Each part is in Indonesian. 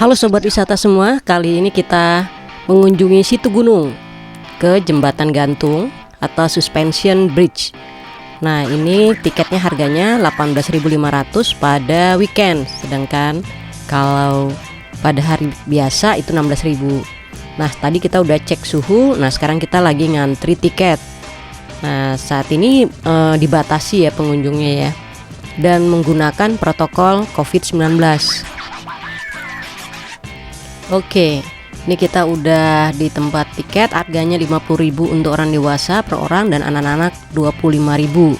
Halo sobat wisata semua, kali ini kita mengunjungi situ gunung ke jembatan gantung atau suspension bridge. Nah, ini tiketnya harganya 18.500 pada weekend, sedangkan kalau pada hari biasa itu 16.000. Nah, tadi kita udah cek suhu. Nah, sekarang kita lagi ngantri tiket. Nah, saat ini dibatasi ya pengunjungnya ya, dan menggunakan protokol COVID-19. Oke, ini kita udah di tempat tiket, harganya 50.000 untuk orang dewasa per orang dan anak-anak 25.000.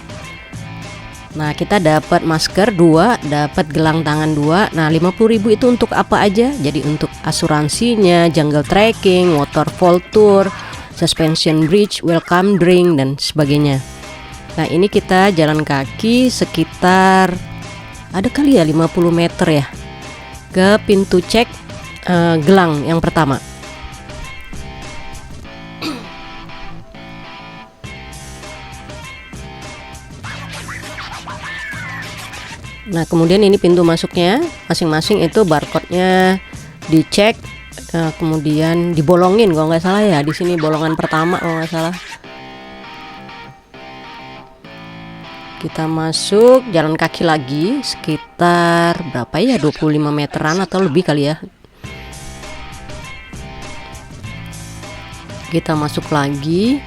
Nah, kita dapat masker 2, dapat gelang tangan 2. Nah, 50.000 itu untuk apa aja? Jadi untuk asuransinya, jungle trekking, waterfall tour, suspension bridge, welcome drink dan sebagainya. Nah, ini kita jalan kaki sekitar ada kali ya 50 meter ya ke pintu cek gelang yang pertama. Nah, kemudian ini pintu masuknya, masing-masing itu barcode-nya dicek, kemudian dibolongin kalau nggak salah ya, di sini bolongan pertama kalau nggak salah. Kita masuk, jalan kaki lagi sekitar berapa ya, 25 meteran atau lebih kali ya. Kita masuk lagi,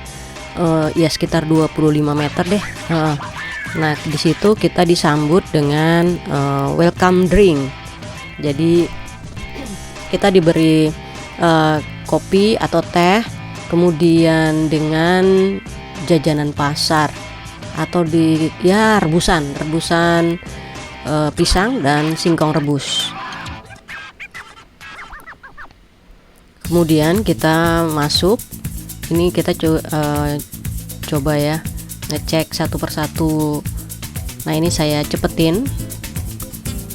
ya sekitar 25 meter deh. Nah, di situ kita disambut dengan welcome drink. Jadi kita diberi kopi atau teh, kemudian dengan jajanan pasar atau rebusan pisang dan singkong rebus. Kemudian kita masuk, ini kita coba ya ngecek satu persatu. Nah, ini saya cepetin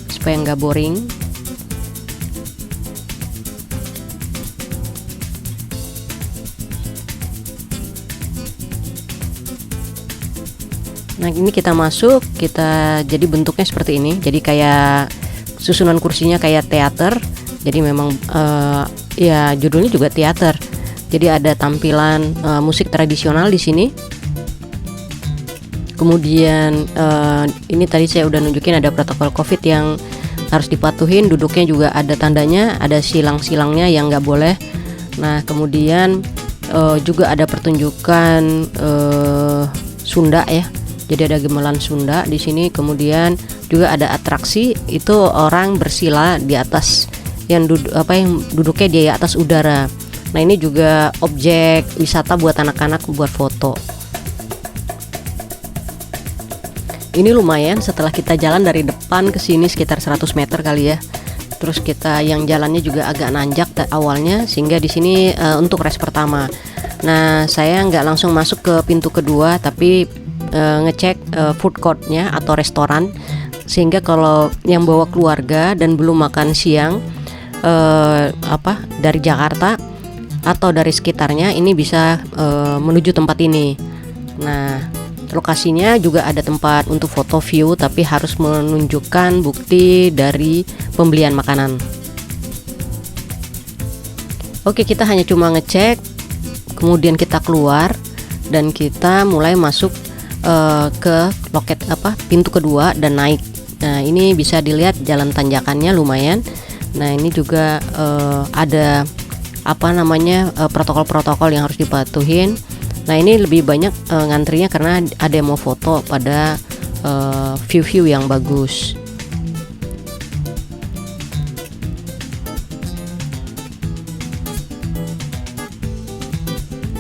supaya nggak boring. Nah, ini kita masuk, jadi bentuknya seperti ini. Jadi kayak susunan kursinya kayak teater. Jadi memang ya judulnya juga teater. Jadi ada tampilan musik tradisional di sini. Kemudian ini tadi saya udah nunjukin ada protokol COVID yang harus dipatuhin. Duduknya juga ada tandanya, ada silang-silangnya yang nggak boleh. Nah, kemudian juga ada pertunjukan Sunda ya. Jadi ada gamelan Sunda di sini. Kemudian juga ada atraksi, itu orang bersila di atas yang duduknya di atas udara. Nah, ini juga objek wisata buat anak-anak buat foto. Ini lumayan, setelah kita jalan dari depan ke sini sekitar 100 meter kali ya. Terus kita yang jalannya juga agak nanjak awalnya, sehingga di sini untuk race pertama. Nah, saya nggak langsung masuk ke pintu kedua, tapi ngecek food courtnya atau restoran, sehingga kalau yang bawa keluarga dan belum makan siang dari Jakarta atau dari sekitarnya, ini bisa menuju tempat ini. Nah, lokasinya juga ada tempat untuk foto view, tapi harus menunjukkan bukti dari pembelian makanan. Oke, kita hanya cuma ngecek, kemudian kita keluar dan kita mulai masuk ke loket pintu kedua dan naik. Nah, ini bisa dilihat jalan tanjakannya lumayan. Nah, ini juga ada protokol-protokol yang harus dipatuhin. Nah, ini lebih banyak ngantrinya karena ada yang mau foto pada view-view yang bagus.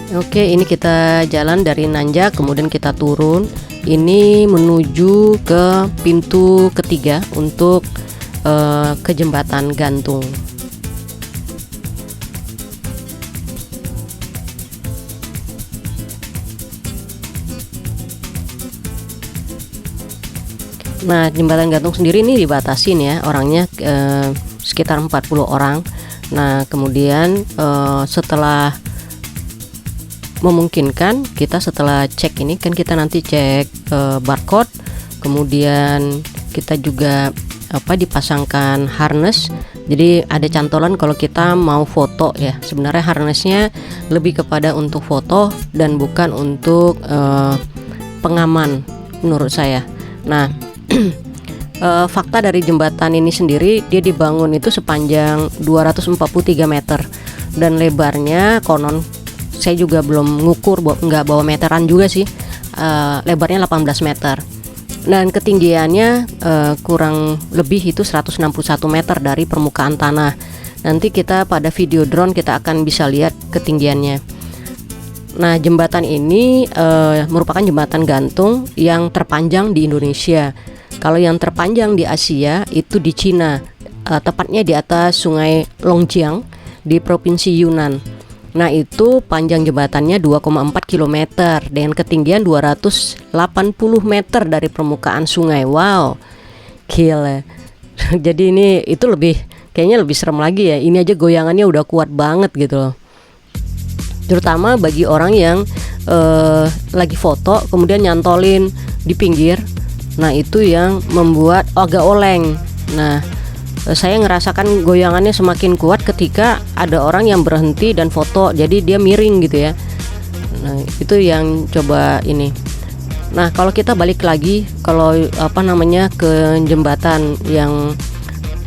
Oke, ini kita jalan dari nanjak, kemudian kita turun. Ini menuju ke pintu ketiga untuk ke jembatan gantung. Nah, jembatan gantung sendiri ini dibatasin ya, orangnya sekitar 40 orang. Nah, kemudian setelah memungkinkan, kita setelah cek ini kan kita nanti cek barcode, kemudian kita juga dipasangkan harness. Jadi ada cantolan kalau kita mau foto ya. Sebenarnya harnessnya lebih kepada untuk foto dan bukan untuk pengaman menurut saya. Nah, fakta dari jembatan ini sendiri, dia dibangun itu sepanjang 243 meter dan lebarnya konon, saya juga belum ngukur, nggak bawa meteran juga sih, lebarnya 18 meter dan ketinggiannya kurang lebih itu 161 meter dari permukaan tanah. Nanti kita pada video drone kita akan bisa lihat ketinggiannya. Nah, jembatan ini merupakan jembatan gantung yang terpanjang di Indonesia. Kalau yang terpanjang di Asia itu di Cina, tepatnya di atas Sungai Longjiang di Provinsi Yunnan. Nah, itu panjang jembatannya 2,4 km dengan ketinggian 280 meter dari permukaan sungai. Wow, gila. Jadi ini itu kayaknya lebih serem lagi ya. Ini aja goyangannya udah kuat banget gitu loh. Terutama bagi orang yang lagi foto kemudian nyantolin di pinggir. Nah, itu yang membuat agak oleng. Nah, saya ngerasakan goyangannya semakin kuat ketika ada orang yang berhenti dan foto, jadi dia miring gitu ya. Nah, itu yang coba ini. Nah, kalau kita balik lagi kalau ke jembatan yang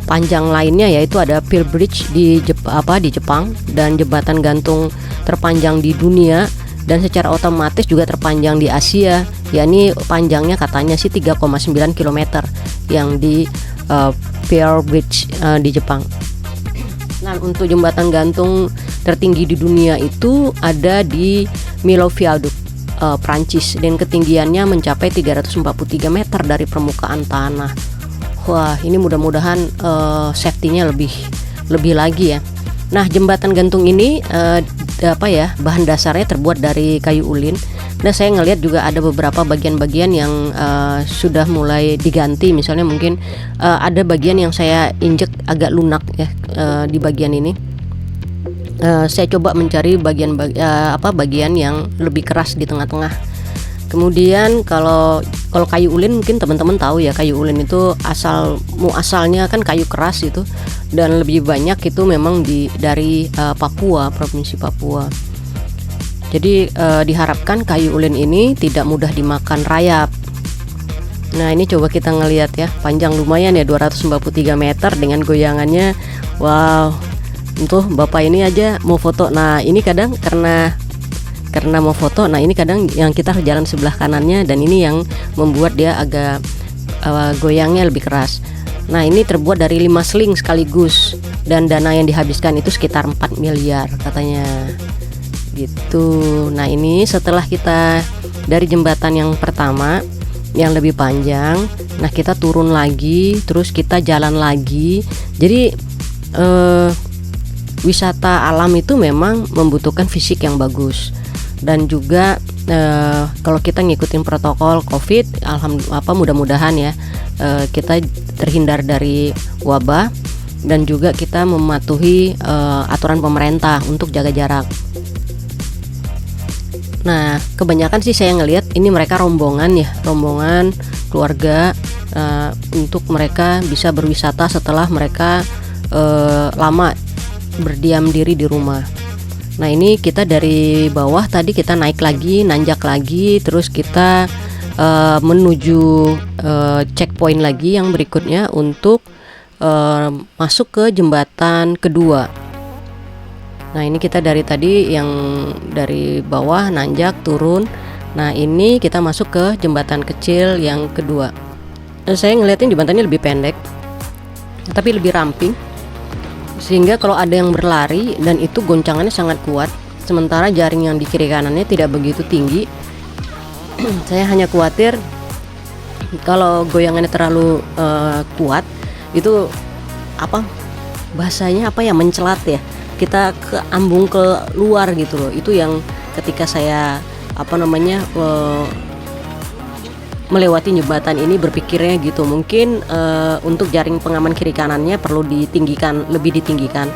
panjang lainnya, yaitu ada Pearl Bridge di Jepang dan jembatan gantung terpanjang di dunia dan secara otomatis juga terpanjang di Asia, yakni panjangnya katanya sih 3,9 km yang di Pearl Bridge di Jepang. Nah, untuk jembatan gantung tertinggi di dunia itu ada di Milo Viaduct, Prancis, dan ketinggiannya mencapai 343 meter dari permukaan tanah. Wah, ini mudah-mudahan safety-nya lebih lagi ya. Nah, jembatan gantung ini bahan dasarnya terbuat dari kayu ulin. Nah, saya ngelihat juga ada beberapa bagian-bagian yang sudah mulai diganti. Misalnya mungkin ada bagian yang saya injek agak lunak ya di bagian ini. Saya coba mencari bagian yang lebih keras di tengah-tengah. Kemudian kalau kayu ulin mungkin teman-teman tahu ya, kayu ulin itu asalnya kan kayu keras itu, dan lebih banyak itu memang dari Papua, provinsi Papua. Jadi diharapkan kayu ulin ini tidak mudah dimakan rayap. Nah, ini coba kita ngelihat ya, panjang lumayan ya 243 meter dengan goyangannya. Wow, tuh bapak ini aja mau foto. Nah, ini kadang karena mau foto, nah ini kadang yang kita jalan sebelah kanannya dan ini yang membuat dia agak goyangnya lebih keras. Nah, ini terbuat dari 5 seling sekaligus dan dana yang dihabiskan itu sekitar 4 miliar katanya gitu. Nah, ini setelah kita dari jembatan yang pertama yang lebih panjang, nah kita turun lagi, terus kita jalan lagi. Jadi wisata alam itu memang membutuhkan fisik yang bagus. Dan juga kalau kita ngikutin protokol COVID, mudah-mudahan ya kita terhindar dari wabah dan juga kita mematuhi aturan pemerintah untuk jaga jarak. Nah, kebanyakan sih saya ngelihat ini mereka rombongan keluarga untuk mereka bisa berwisata setelah mereka lama berdiam diri di rumah. Nah, ini kita dari bawah tadi kita naik lagi, nanjak lagi, terus kita menuju checkpoint lagi yang berikutnya untuk masuk ke jembatan kedua. Nah, ini kita dari tadi yang dari bawah nanjak turun. Nah, ini kita masuk ke jembatan kecil yang kedua. Saya ngeliatin jembatannya lebih pendek tapi lebih ramping, sehingga kalau ada yang berlari dan itu goncangannya sangat kuat, sementara jaring yang di kiri kanannya tidak begitu tinggi. Saya hanya khawatir kalau goyangannya terlalu kuat, itu bahasanya mencelat ya, kita keambung ke luar gitu loh. Itu yang ketika saya melewati jembatan ini berpikirnya gitu, mungkin untuk jaring pengaman kiri kanannya perlu lebih ditinggikan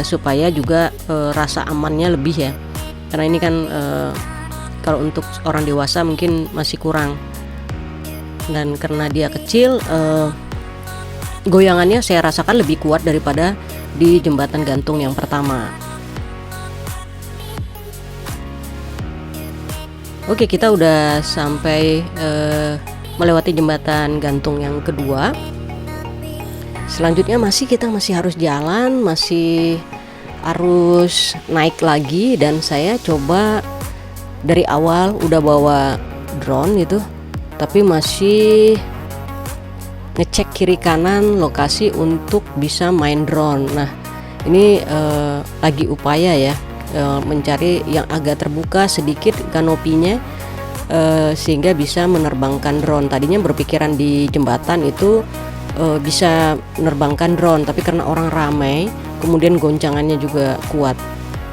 supaya juga rasa amannya lebih ya, karena ini kan kalau untuk orang dewasa mungkin masih kurang, dan karena dia kecil goyangannya saya rasakan lebih kuat daripada di jembatan gantung yang pertama. Oke, kita udah sampai melewati jembatan gantung yang kedua. Selanjutnya kita masih harus jalan, masih harus naik lagi, dan saya coba dari awal udah bawa drone gitu, tapi masih ngecek kiri kanan lokasi untuk bisa main drone. Nah, ini lagi upaya ya, mencari yang agak terbuka sedikit kanopinya, sehingga bisa menerbangkan drone. Tadinya berpikiran di jembatan itu bisa menerbangkan drone, tapi karena orang ramai, kemudian goncangannya juga kuat,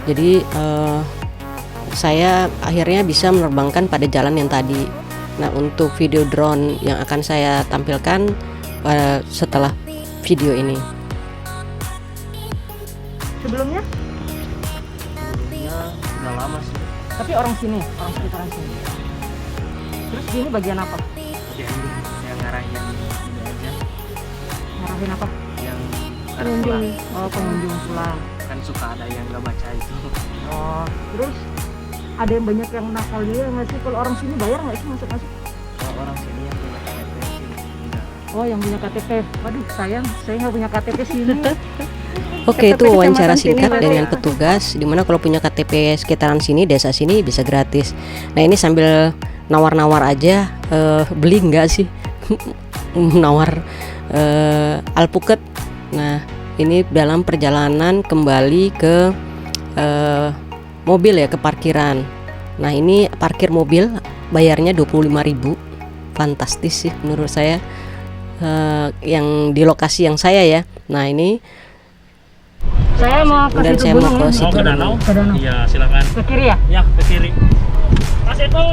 jadi saya akhirnya bisa menerbangkan pada jalan yang tadi. Nah, untuk video drone yang akan saya tampilkan setelah video ini. Sebelumnya udah lama sih. tapi orang sini, orang sekitaran sini. Terus ini bagian apa? Yang ngarahin ini aja, Ngarahin apa? yang Pengunjung. Oh, pengunjung pulang. kan suka ada yang nggak baca itu. Oh, terus ada yang banyak yang nakal juga nggak sih? Kalau orang sini bayar nggak sih masuk? Kalau orang sini yang punya KTP sih enggak. Oh, yang punya KTP. Waduh, sayang, saya nggak punya KTP sini. Oke, itu KTP wawancara kecamatan sini singkat berarti dengan ya? petugas, dimana kalau punya KTP sekitaran sini, desa sini bisa gratis. Nah, ini sambil nawar-nawar aja, beli nggak sih? Nawar alpukat. Nah, ini dalam perjalanan kembali ke mobil ya, ke parkiran. Nah, ini parkir mobil bayarnya 25.000. Fantastis sih menurut saya, yang di lokasi yang saya ya. Nah, ini Saya mau ke kemudian situ saya mau gunung ke ya. situ ke danau? gunung. Ke danau. Iya, silakan. Ke kiri ya? Ya, ke kiri. Mas itu.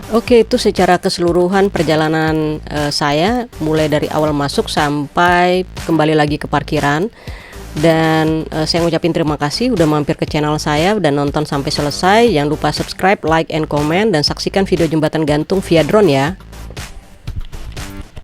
Oke, itu secara keseluruhan perjalanan saya mulai dari awal masuk sampai kembali lagi ke parkiran. Dan saya ngucapin terima kasih udah mampir ke channel saya dan nonton sampai selesai. Jangan lupa subscribe, like, and comment, dan saksikan video jembatan gantung via drone ya.